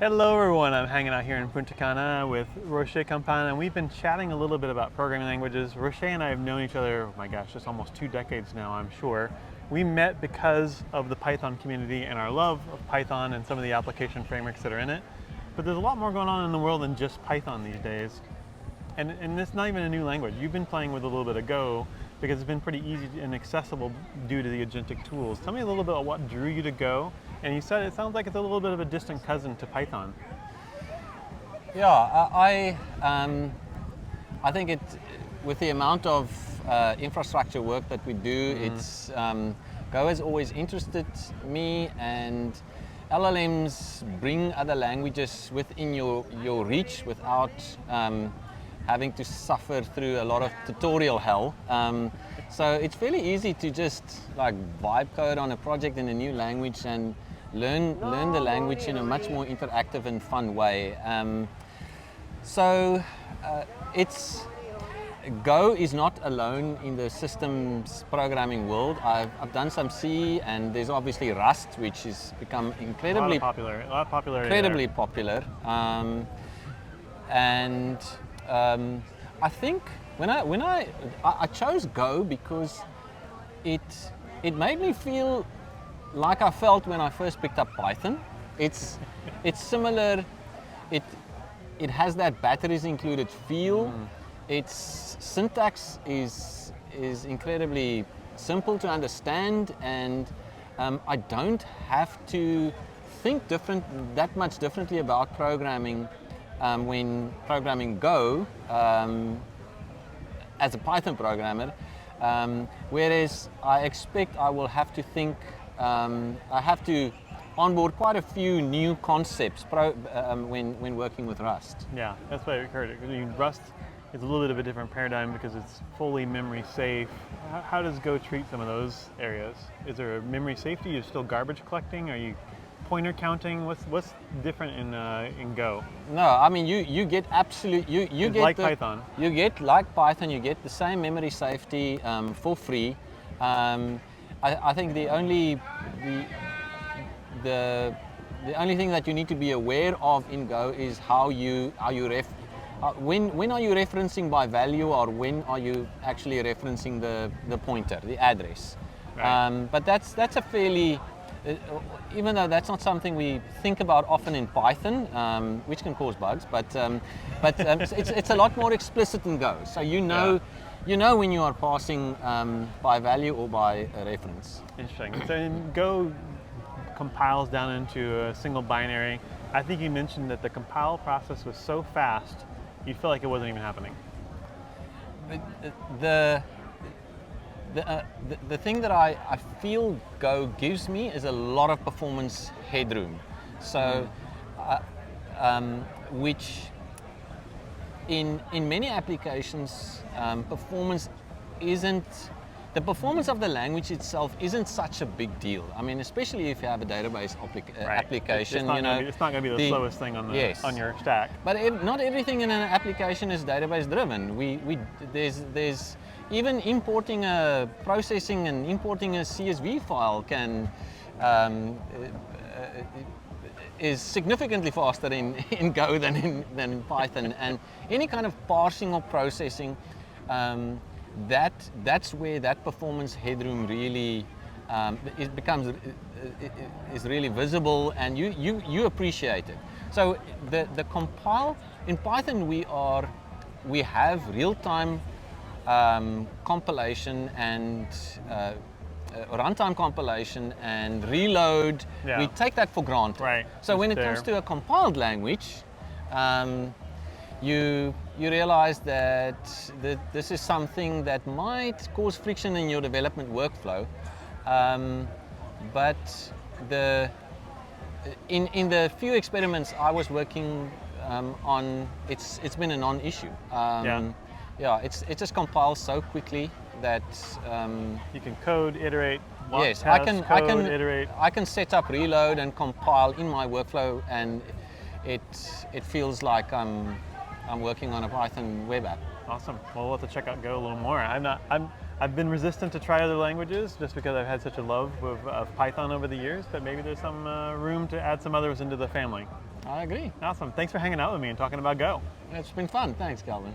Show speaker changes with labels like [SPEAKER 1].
[SPEAKER 1] Hello everyone, I'm hanging out here in Punta Cana with Roché Compaan, and we've been chatting a little bit about programming languages. Roché and I have known each other, oh my gosh, just almost 2 decades now, I'm sure. We met because of the Python community and our love of Python and some of the application frameworks that are in it. But there's a lot more going on in the world than just Python these days. And it's not even a new language. You've been playing with a little bit of Go because it's been pretty easy and accessible due to the agentic tools. Tell me a little bit about what drew you to Go. And you said it sounds like it's a little bit of a distant cousin to Python.
[SPEAKER 2] Yeah, I think with the amount of infrastructure work that we do, it's Go has always interested me, and LLMs bring other languages within your reach without having to suffer through a lot of tutorial hell. So it's fairly easy to just like vibe code on a project in a new language and learn the language in a much more interactive and fun way. Go is not alone in the systems programming world. I've done some C, and there's obviously Rust, which has become incredibly
[SPEAKER 1] popular.
[SPEAKER 2] Incredibly popular. I think when I chose Go because it made me feel like I felt when I first picked up Python. It's similar. It has that batteries included feel. Its syntax is incredibly simple to understand, and I don't have to think that much differently about programming when programming Go as a Python programmer. Whereas I expect I will have to think. I have to onboard quite a few new concepts when working with Rust.
[SPEAKER 1] Yeah, that's what I heard. Rust is a little bit of a different paradigm because it's fully memory safe. How does Go treat some of those areas? Is there a memory safety? You're still garbage collecting? Are you pointer counting? What's different in Go?
[SPEAKER 2] No, I mean you get absolute you get
[SPEAKER 1] like Python.
[SPEAKER 2] You get like Python. You get the same memory safety for free. I think the only thing that you need to be aware of in Go is how you when are you referencing by value, or when are you actually referencing the pointer, the address.
[SPEAKER 1] Right.
[SPEAKER 2] But that's a fairly even though that's not something we think about often in Python, which can cause bugs, but it's a lot more explicit in Go. So you know when you are passing by value or by a reference.
[SPEAKER 1] Interesting. So in Go compiles down into a single binary. I think you mentioned that the compile process was so fast, you feel like it wasn't even happening.
[SPEAKER 2] The thing that I feel Go gives me is a lot of performance headroom. So, which in many applications, the performance of the language itself isn't such a big deal. I mean, especially if you have a database application.
[SPEAKER 1] It's not going to be the slowest thing on your stack.
[SPEAKER 2] But not everything in an application is database driven. There's even importing processing and importing a CSV file is significantly faster in Go than in Python, and any kind of parsing or processing. That's where that performance headroom really is really visible, and you appreciate it. So the compile in Python, we have real-time compilation and runtime compilation and reload.
[SPEAKER 1] Yeah.
[SPEAKER 2] We take that for granted.
[SPEAKER 1] Right.
[SPEAKER 2] So when it comes to a compiled language, you realize that this is something that might cause friction in your development workflow, but in the few experiments I was working on, it's been a non-issue. It just compiles so quickly that
[SPEAKER 1] you can code, iterate.
[SPEAKER 2] Yes,
[SPEAKER 1] Iterate.
[SPEAKER 2] I can set up reload and compile in my workflow, and it feels like I'm working on a Python web app.
[SPEAKER 1] Awesome. Well, we'll have to check out Go a little more. I've been resistant to try other languages just because I've had such a love of Python over the years, but maybe there's some room to add some others into the family.
[SPEAKER 2] I agree.
[SPEAKER 1] Awesome. Thanks for hanging out with me and talking about Go.
[SPEAKER 2] It's been fun. Thanks, Calvin.